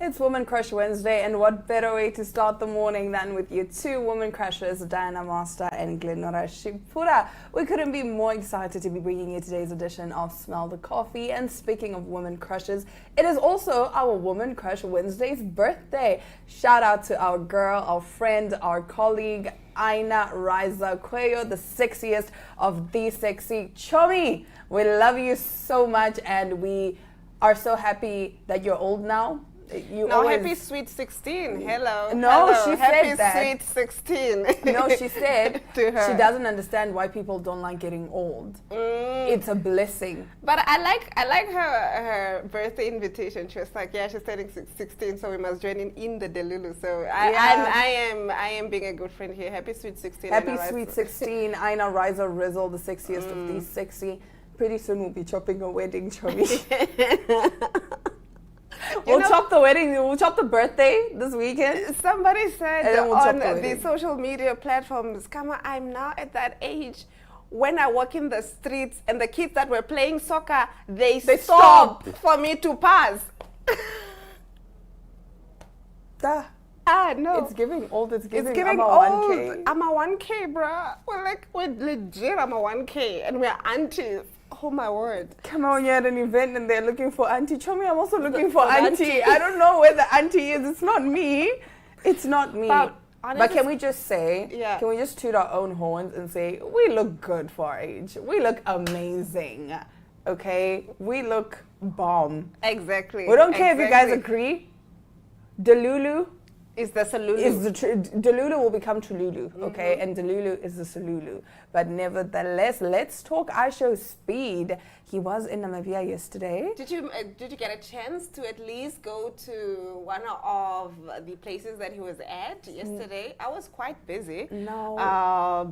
It's Woman Crush Wednesday, and what better way to start the morning than with your two woman crushes, Diana Master and Glenora Shipura. We couldn't be more excited to be bringing you today's edition of Smell the Coffee. And speaking of woman crushes, it is also our Woman Crush Wednesday's birthday. Shout out to our girl, our friend, our colleague, Aina Riza Cuello, the sexiest of the sexy Chomi. We love you so much, and we are so happy that you're old now. Happy sweet 16. Hello. No, Hello. she happy said that. Happy sweet 16. No, she said to her. She doesn't understand why people don't like getting old. It's a blessing. But I like her birthday invitation. She was like, yeah, she's turning 16, so we must join in the Delulu. So I am being a good friend here. Happy sweet 16. Happy sweet 16. Aina Riza Rizzle, the sexiest of these sexy. Pretty soon we'll be chopping a wedding, Chomi. We'll chop the wedding, we'll chop the birthday this weekend. Somebody said we'll on the social media platforms, Kama, I'm now at that age when I walk in the streets and the kids that were playing soccer, they stop for me to pass. No. It's giving old, it's giving I'm a old. 1K. I'm a 1K, bruh. We're legit, I'm a 1K and we're aunties. Oh my word. Come on, you're at an event and they're looking for auntie. Chomi, I'm also looking for auntie. I don't know where the auntie is. It's not me. It's not me. But can we just say, can we just toot our own horns and say, we look good for our age. We look amazing. Okay? We look bomb. Exactly. We don't care if you guys agree. Delulu is the Salulu. Delulu will become Tululu, okay? And Delulu is the Salulu. But nevertheless, let's talk Aisho Speed. He was in Namibia yesterday. Did you get a chance to at least go to one of the places that he was at yesterday? I was quite busy. No.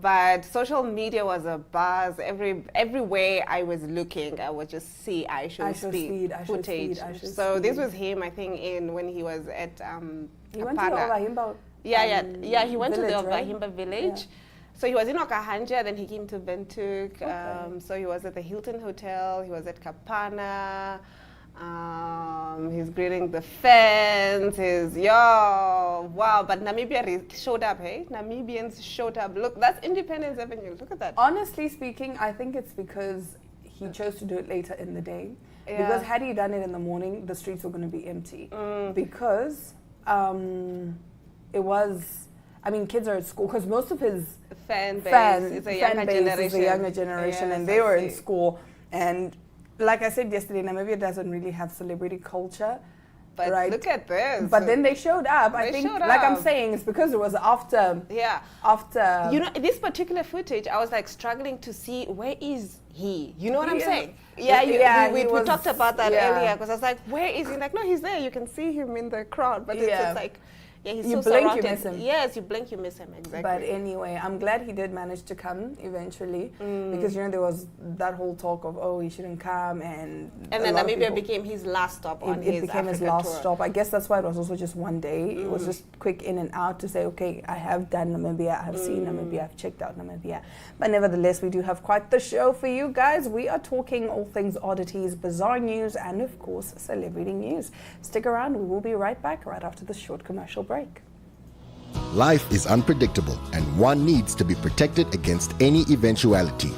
But social media was a buzz. Everywhere I was looking, I would just see Aisho Speed footage. So this was him, I think, when he was at he went to the Ovahimba. He went village, to the right? Ovahimba village. Yeah. So he was in Okahanja, then he came to Bentuk. So he was at the Hilton Hotel, he was at Kapana. He's greeting the fans. Wow. But Namibia showed up, hey? Namibians showed up. Look, that's Independence Avenue. Look at that. Honestly speaking, I think it's because he chose to do it later in the day. Yeah. Because had he done it in the morning, the streets were going to be empty. Because it was, kids are at school, because most of his fan base is a younger generation, and they were in school. And like I said yesterday, Namibia doesn't really have celebrity culture. But look at this. But then they showed up. I think, like I'm saying, it's because it was after. Yeah. After. This particular footage, I was like struggling to see where is he. You know what I'm saying? We talked about that earlier, because I was like, where is he? Like, no, he's there. You can see him in the crowd, but it's just like. Yeah, he's you so blink, surrounded. you miss him. Yes, you blink, you miss him, exactly. But anyway, I'm glad he did manage to come eventually, because there was that whole talk of he shouldn't come, and then Namibia became his last stop on his It became his last tour. stop. I guess that's why it was also just one day. It was just quick in and out to say, okay, I have done Namibia, I have seen Namibia, I've checked out Namibia. But nevertheless, we do have quite the show for you guys. We are talking all things oddities, bizarre news, and of course, celebrity news. Stick around. We will be right back right after this short commercial break. Life is unpredictable, and one needs to be protected against any eventuality.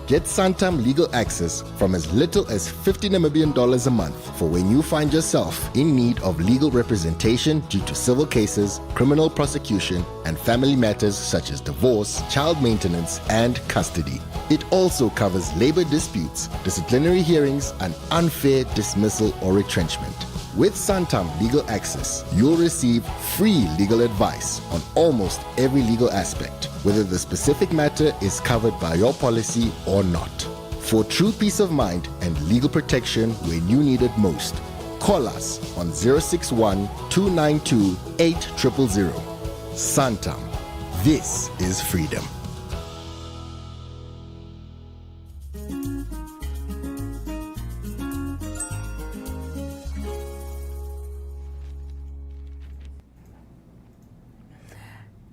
Get Santam legal access from as little as 50 Namibian dollars a month for when you find yourself in need of legal representation due to civil cases, criminal prosecution, and family matters such as divorce, child maintenance, and custody. It also covers labor disputes, disciplinary hearings, and unfair dismissal or retrenchment. With Santam Legal Access, you'll receive free legal advice on almost every legal aspect, whether the specific matter is covered by your policy or not. For true peace of mind and legal protection when you need it most, call us on 061 292 8000. Santam. This is freedom.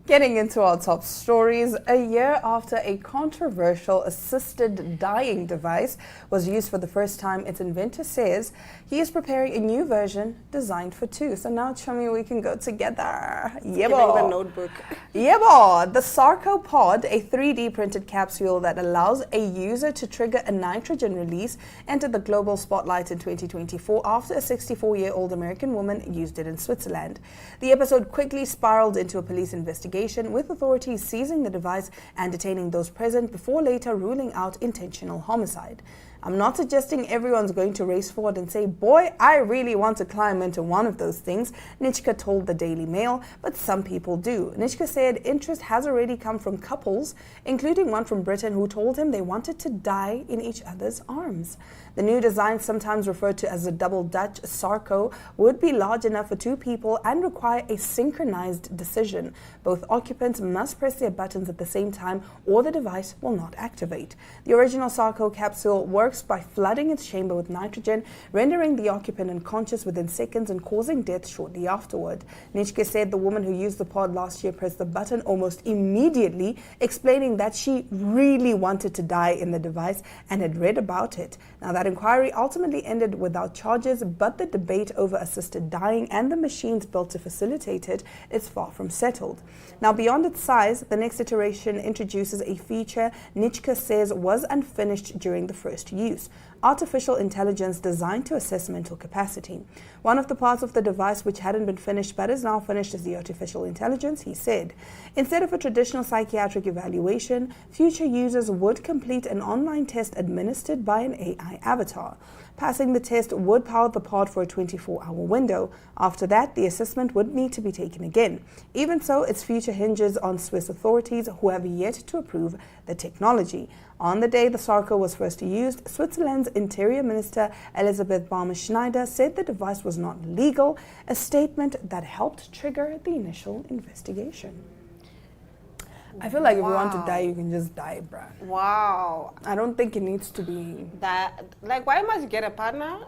Getting into our top stories, a year after a controversial assisted dying device was used for the first time, its inventor says he is preparing a new version designed for two. So now, Chummy, we can go together. Yeah, the notebook. Yeah, boy. The Sarcopod, a 3D printed capsule that allows a user to trigger a nitrogen release, entered the global spotlight in 2024 after a 64-year-old American woman used it in Switzerland. The episode quickly spiraled into a police investigation, with authorities seizing the device and detaining those present before later ruling out intentional homicide. I'm not suggesting everyone's going to race forward and say, boy, I really want to climb into one of those things, Nitschke told the Daily Mail, but some people do. Nitschke said interest has already come from couples, including one from Britain who told him they wanted to die in each other's arms. The new design, sometimes referred to as a double Dutch Sarco, would be large enough for two people and require a synchronized decision. Both occupants must press their buttons at the same time or the device will not activate. The original Sarco capsule works by flooding its chamber with nitrogen, rendering the occupant unconscious within seconds and causing death shortly afterward. Nitschke said the woman who used the pod last year pressed the button almost immediately, explaining that she really wanted to die in the device and had read about it. Now, that inquiry ultimately ended without charges, but the debate over assisted dying and the machines built to facilitate it is far from settled. Now, beyond its size, the next iteration introduces a feature Nitschke says was unfinished during the first use: artificial intelligence designed to assess mental capacity. One of the parts of the device which hadn't been finished but is now finished is the artificial intelligence, he said. Instead of a traditional psychiatric evaluation, future users would complete an online test administered by an AI avatar. Passing the test would power the pod for a 24-hour window. After that, the assessment would need to be taken again. Even so, its future hinges on Swiss authorities who have yet to approve the technology. On the day the Sarco was first used, Switzerland's Interior Minister Elisabeth Balmer-Schneider said the device was not legal, a statement that helped trigger the initial investigation. I feel like if you want to die, you can just die, bruh. Wow. I don't think it needs to be... That, like, why must you get a partner?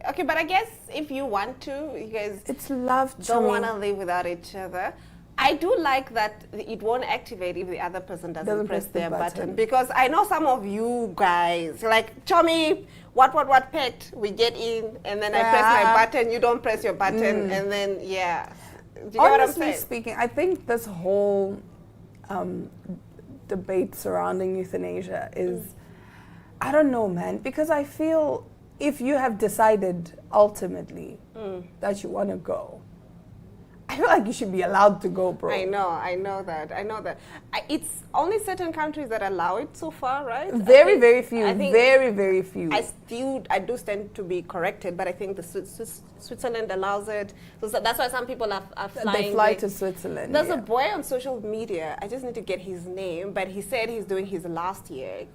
Okay, but I guess if you want to, you guys It's love, don't want to live without each other. I do like that it won't activate if the other person doesn't press their button. Because I know some of you guys, like, Chummy, what, pet, we get in, and then I press my button, you don't press your button, and then, yeah. Do you get what I'm saying? Honestly speaking, I think this whole debate surrounding euthanasia is, I don't know, man, because I feel if you have decided ultimately that you want to go, I feel like you should be allowed to go, bro. I know that. It's only certain countries that allow it so far, right? Very few. I think very few. I do stand to be corrected, but I think the Switzerland allows it. So that's why some people are flying. They fly to Switzerland. There's a boy on social media, I just need to get his name, but he said he's doing his last year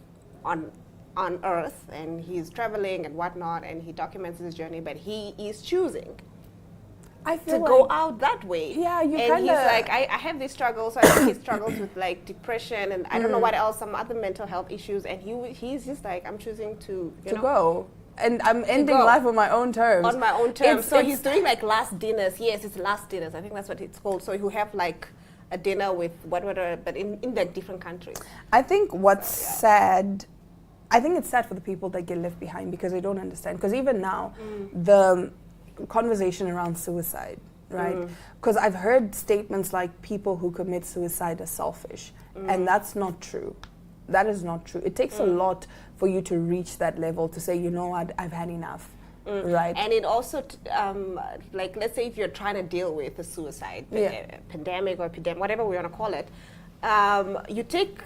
on Earth, and he's traveling and whatnot, and he documents his journey, but he is choosing to go out that way. Yeah, you and he's like, I have these struggles. So I think he struggles with like depression and I don't know what else, some other mental health issues. And he's just like, I'm choosing to go. And I'm ending life on my own terms. On my own terms. So he's doing like last dinners. Yes, it's last dinners. I think that's what it's called. So he'll have like a dinner with whatever, but in like different countries. I think what's sad, I think it's sad for the people that get left behind because they don't understand. Because even now, the conversation around suicide, right? Because I've heard statements like people who commit suicide are selfish, and that's not true. That is not true. It takes a lot for you to reach that level to say, you know what, I've had enough, right? And it also, like, let's say if you're trying to deal with a suicide pandemic or epidemic, whatever we want to call it, you take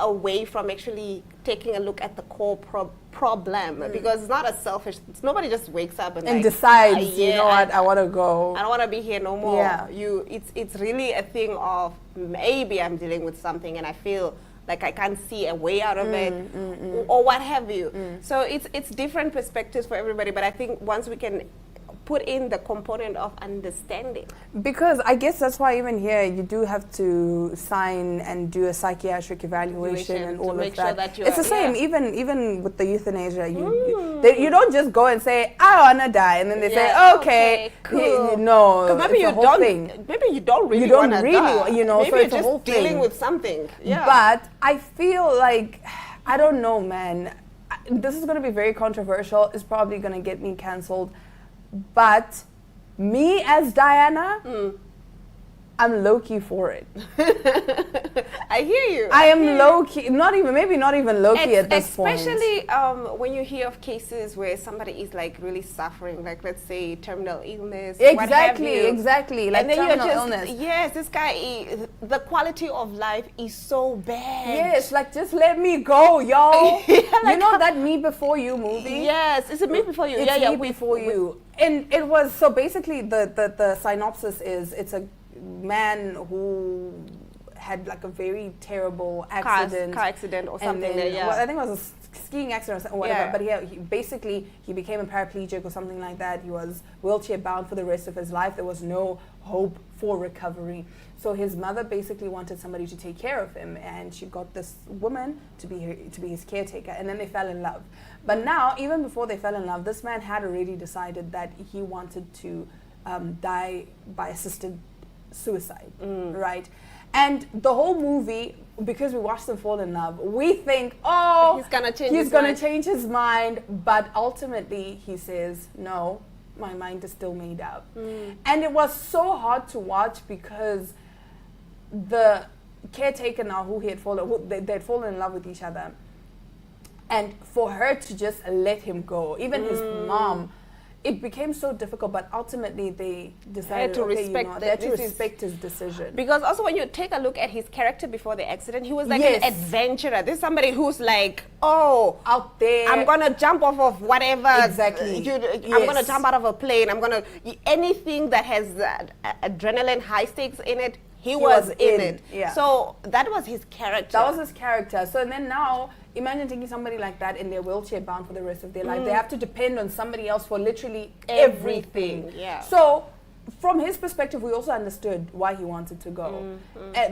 away from actually taking a look at the core problem because it's not as selfish. Nobody just wakes up and like, decides, you know what, I want to go. I don't want to be here no more. Yeah. It's really a thing of maybe I'm dealing with something and I feel like I can't see a way out of it or what have you. So it's different perspectives for everybody. But I think once we can put in the component of understanding. Because I guess that's why even here you do have to sign and do a psychiatric evaluation and To all make of sure that. that you It's the are- same, yeah. even with the euthanasia. You don't just go and say, I wanna die, and then they Yeah, say, okay, okay, cool. no, 'Cause maybe it's you a whole don't. thing. Maybe you don't really. You don't wanna really, die. you know, Maybe so you're it's a just whole dealing thing. with something. Yeah. But I feel like, I don't know, man. This is going to be very controversial. It's probably going to get me cancelled. But me as Diana, I'm low-key for it. I hear you. I am low-key, maybe not even low-key at this point. Especially when you hear of cases where somebody is like really suffering, like let's say terminal illness. what have you. Exactly. Like And then terminal you're just, illness. yes, this guy, the quality of life is so bad. Yes, like just let me go, yo. Yeah, You know that Me Before You movie? Yes, is it Me Before You? It's yeah, Me Before You. And it was, so basically the synopsis is, it's a man who had like a very terrible accident. Car accident or And something. then, yeah. well, I think it was a skiing accident or whatever. Yeah. But he became a paraplegic or something like that. He was wheelchair bound for the rest of his life. There was no hope for recovery. So his mother basically wanted somebody to take care of him, and she got this woman to be his caretaker. And then they fell in love. But now, even before they fell in love, this man had already decided that he wanted to die by assisted suicide, right? And the whole movie, because we watched them fall in love, we think, oh, He's gonna change he's his gonna mind. change his mind, but ultimately he says, no, my mind is still made up. And it was so hard to watch because the caretaker now, they'd fallen in love with each other, and for her to just let him go, even his mom, it became so difficult. But ultimately they decided to okay, respect they had to this is- respect his decision. Because also when you take a look at his character before the accident, he was like Yes. an adventurer. This is somebody who's like, oh, Out there, I'm gonna jump off of whatever. Exactly. I'm gonna Yes. jump out of a plane. I'm gonna anything that has adrenaline, high stakes in it. He was in it. yeah. So that was his character. That was his character. So then now, imagine taking somebody like that in their wheelchair bound for the rest of their life. They have to depend on somebody else for literally everything. Yeah. So from his perspective, we also understood why he wanted to go.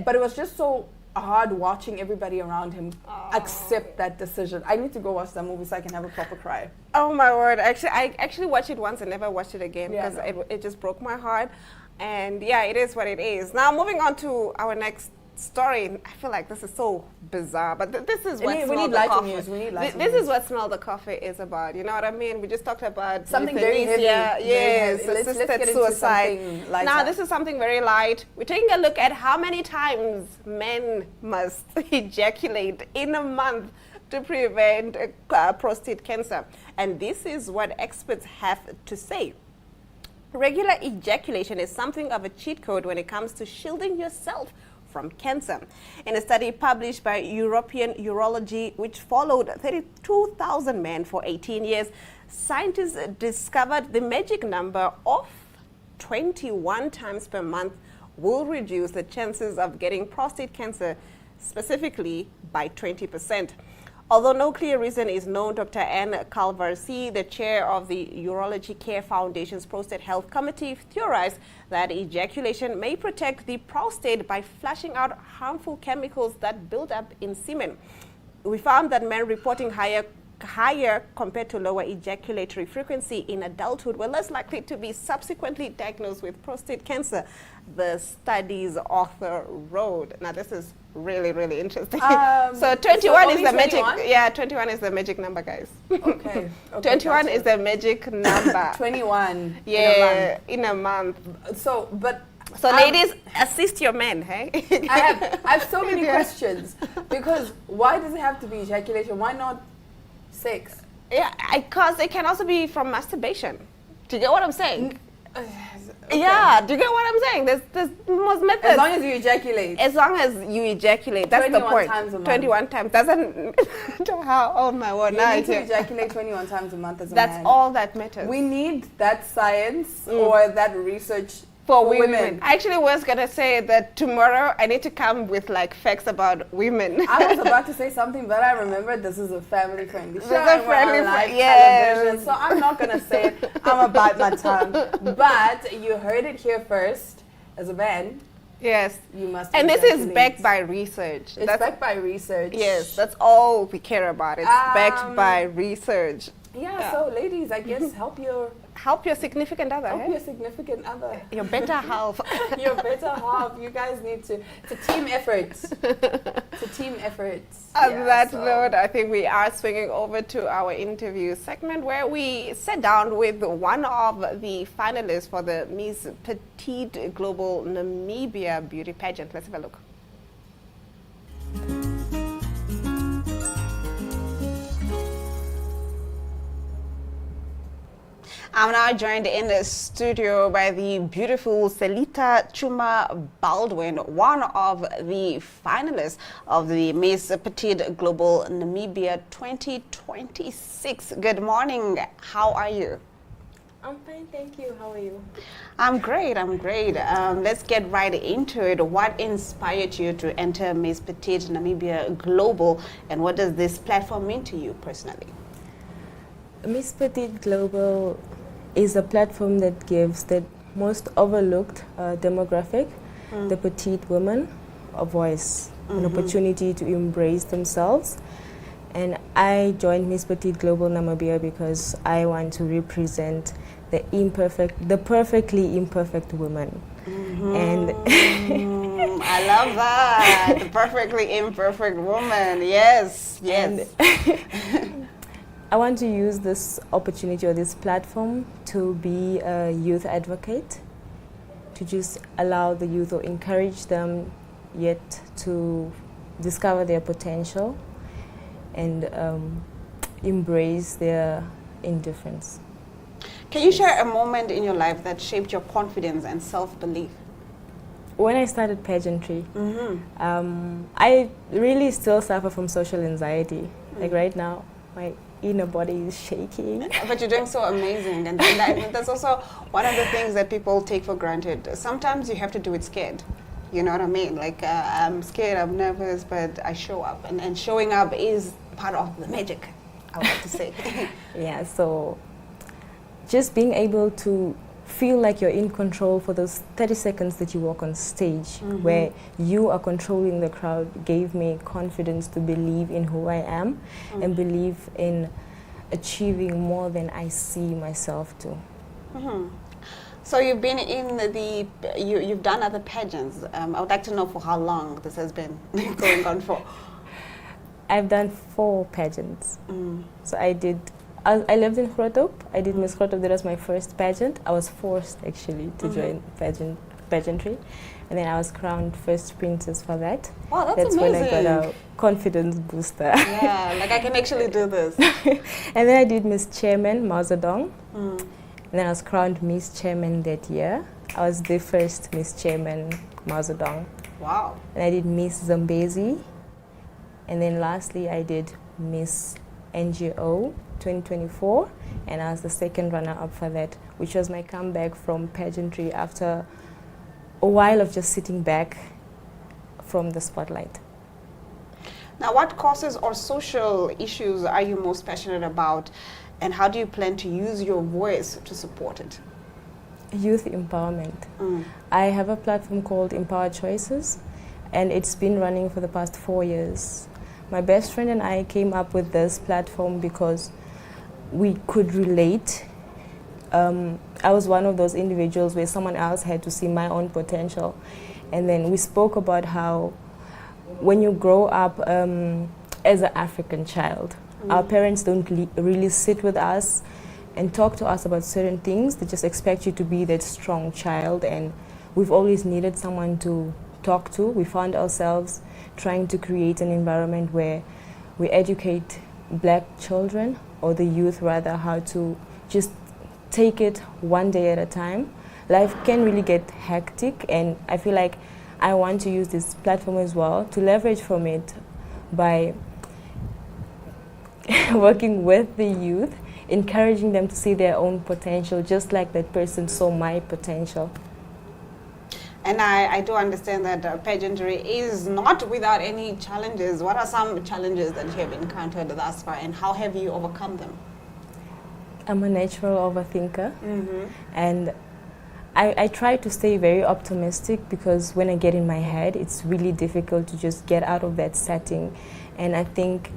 But it was just so hard watching everybody around him accept that decision. I need to go watch that movie so I can have a proper cry. Oh my word! Actually, I actually watched it once and never watched it again Yeah, because no. it just broke my heart. And yeah, it is what it is. Now moving on to our next story. I feel like this is so bizarre, but this is what we Smell need the lighter Coffee. news. We need lighter This news. is what Smell the Coffee is about. You know what I mean? We just talked about Something very heavy, euthanasia, very yes, heavy. Let's assisted get into suicide. something lighter. Now this is something very light. We're taking a look at how many times men must ejaculate in a month to prevent prostate cancer. And this is what experts have to say. Regular ejaculation is something of a cheat code when it comes to shielding yourself from cancer. In a study published by European Urology, which followed 32,000 men for 18 years, scientists discovered the magic number of 21 times per month will reduce the chances of getting prostate cancer, specifically by 20%. Although no clear reason is known, Dr. Anne Calvarsi, the chair of the Urology Care Foundation's Prostate Health Committee, theorized that ejaculation may protect the prostate by flushing out harmful chemicals that build up in semen. We found that men reporting higher compared to lower ejaculatory frequency in adulthood were less likely to be subsequently diagnosed with prostate cancer, the study's author wrote. Now this is really, really interesting. So 21 so is the only magic. 21? Yeah, 21 is the magic number, guys. Okay. 21 gotcha. is the magic number. 21. Yeah, in a month. So, but So ladies, assist your men, hey? I have so many Yeah. questions, because why does it have to be ejaculation? Why not sex? Yeah, because it can also be from masturbation. Do you get what I'm saying? Okay. Yeah, do you get what I'm saying? There's most methods. As long as you ejaculate. As long as you ejaculate, that's the 21 point. times a month. 21 times doesn't how. Oh my word! You Now need it's to ejaculate 21 times a month as a that's man. all that matters. We need that science or that research for women. I actually was going to say that tomorrow I need to come with like facts about women. I was about to say something, but I remembered this is a family-friendly show. This is a friendly television, so I'm not going to say it. I'm going to bite my tongue. But you heard it here first. As a man, yes, you must. And this is backed by research. It's backed by research. Yes, that's all we care about. It's backed by research. Yeah, so ladies, I guess help your significant other. Help your significant other. Your better half. Your better half. You guys need to. It's a team effort. It's a team effort. On that note, I think we are swinging over to our interview segment where we sat down with one of the finalists for the Miss Petite Global Namibia Beauty Pageant. Let's have a look. I'm now joined in the studio by the beautiful Selita Chuma Baldwin, one of the finalists of the Miss Petite Global Namibia 2026. Good morning. How are you? I'm fine, thank you. How are you? I'm great. Let's get right into it. What inspired you to enter Miss Petite Namibia Global, and what does this platform mean to you personally? Miss Petite Global is a platform that gives the most overlooked demographic, the petite women, a voice, an opportunity to embrace themselves. And I joined Miss Petite Global Namibia because I want to represent the perfectly imperfect woman. And I love that. The perfectly imperfect woman. Yes, yes. I want to use this opportunity or this platform to be a youth advocate, to just allow the youth or encourage them yet to discover their potential and embrace their indifference. Can you share a moment in your life that shaped your confidence and self-belief? When I started pageantry, I really still suffer from social anxiety. Like right now, my inner body is shaking. But you're doing so amazing, and that's also one of the things that people take for granted. Sometimes you have to do it scared. You know what I mean? Like I'm scared, I'm nervous, but I show up, and showing up is part of the magic, I would like to say. Yeah, so just being able to feel like you're in control for those 30 seconds that you walk on stage, where you are controlling the crowd, gave me confidence to believe in who I am and believe in achieving more than I see myself to. So you've been in you've done other pageants. I would like to know for how long this has been going on for. I've done 4 pageants. So I lived in Grotop. I did Miss Grotop. That was my first pageant. I was forced actually to join pageantry. And then I was crowned first princess for that. Wow, that's amazing. When I got a confidence booster. Yeah, like I can actually do this. And then I did Miss Chairman, Mao Zedong. And then I was crowned Miss Chairman that year. I was the first Miss Chairman, Mao Zedong. Wow. And I did Miss Zambezi. And then lastly, I did Miss NGO 2024, and I was the second runner-up for that, which was my comeback from pageantry after a while of just sitting back from the spotlight. Now, what causes or social issues are you most passionate about, and how do you plan to use your voice to support it? Youth empowerment. I have a platform called Empower Choices, and it's been running for the past 4 years. My best friend and I came up with this platform because we could relate. I was one of those individuals where someone else had to see my own potential. And then we spoke about how when you grow up as an African child, our parents don't really sit with us and talk to us about certain things. They just expect you to be that strong child, and we've always needed someone to talk to. We found ourselves trying to create an environment where we educate black children, or the youth rather, how to just take it one day at a time. Life can really get hectic, and I feel like I want to use this platform as well to leverage from it by working with the youth, encouraging them to see their own potential, just like that person saw my potential. And I do understand that pageantry is not without any challenges. What are some challenges that you have encountered thus far, and how have you overcome them? I'm a natural overthinker, and I try to stay very optimistic, because when I get in my head, it's really difficult to just get out of that setting. And I think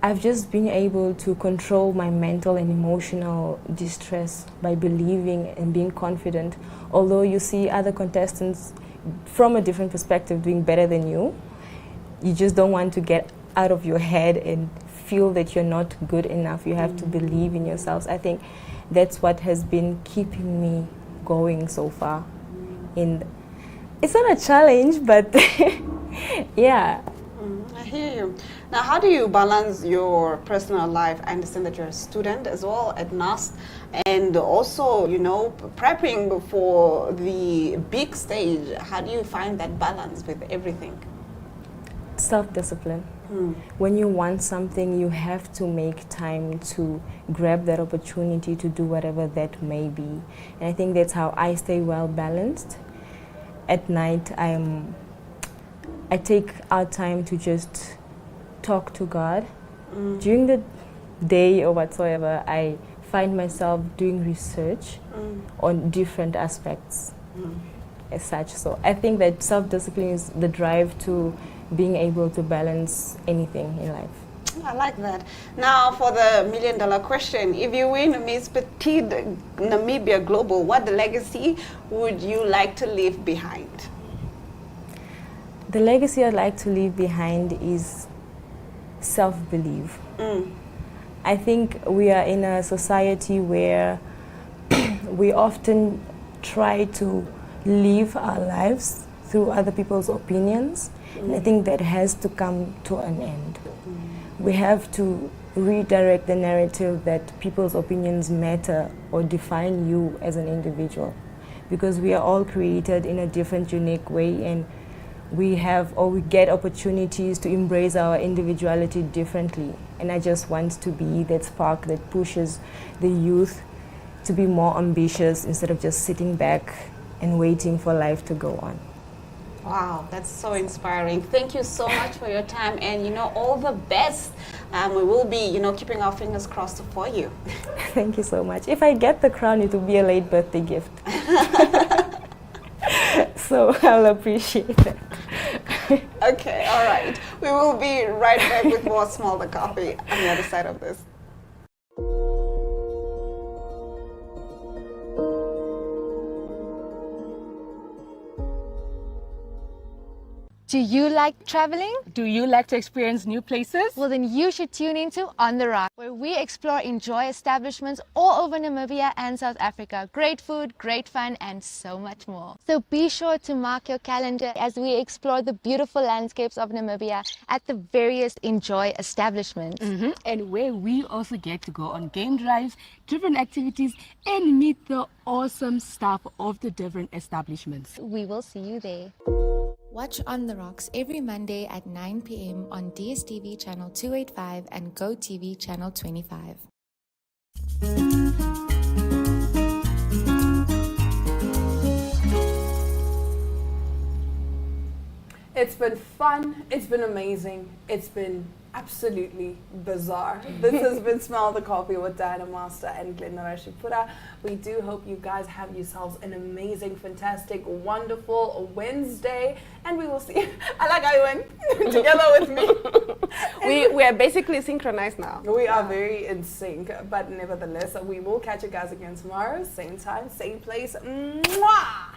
I've just been able to control my mental and emotional distress by believing and being confident. Although you see other contestants from a different perspective doing better than you, you just don't want to get out of your head and feel that you're not good enough. You have to believe in yourselves. I think that's what has been keeping me going so far. It's not a challenge, but yeah. I hear you. Now, how do you balance your personal life? I understand that you're a student as well at NUST, and also, you know, prepping for the big stage. How do you find that balance with everything? Self-discipline. When you want something, you have to make time to grab that opportunity to do whatever that may be. And I think that's how I stay well balanced. At night, I take out time to just talk to God. During the day or whatsoever, I find myself doing research on different aspects as such. So I think that self-discipline is the drive to being able to balance anything in life. I like that. Now, for the million-dollar question, if you win Miss Petite Namibia Global, what legacy would you like to leave behind? The legacy I'd like to leave behind is self-belief. I think we are in a society where we often try to live our lives through other people's opinions. And I think that has to come to an end. We have to redirect the narrative that people's opinions matter or define you as an individual, because we are all created in a different, unique way, and we get opportunities to embrace our individuality differently. And I just want to be that spark that pushes the youth to be more ambitious instead of just sitting back and waiting for life to go on. Wow, that's so inspiring. Thank you so much for your time, and you know, all the best. We will be, you know, keeping our fingers crossed for you. Thank you so much. If I get the crown, it will be a late birthday gift. So I'll appreciate that. Okay, all right. We will be right back with more Smell the Coffee on the other side of this. Do you like traveling? Do you like to experience new places? Well, then you should tune into On the Rock, where we explore enjoy establishments all over Namibia and South Africa. Great food, great fun, and so much more. So be sure to mark your calendar as we explore the beautiful landscapes of Namibia at the various enjoy establishments. And where we also get to go on game drives, different activities, and meet the awesome staff of the different establishments. We will see you there. Watch On the Rocks every Monday at 9 p.m. on DSTV channel 285 and GoTV channel 25. It's been fun, it's been amazing, it's been absolutely bizarre. This has been Smell the Coffee with Diana Master and Glenora Shipura. We do hope you guys have yourselves an amazing, fantastic, wonderful Wednesday, and we will see. I like how you went together with me. We are basically synchronized now. We are very in sync, but nevertheless, we will catch you guys again tomorrow, same time, same place. Mwah!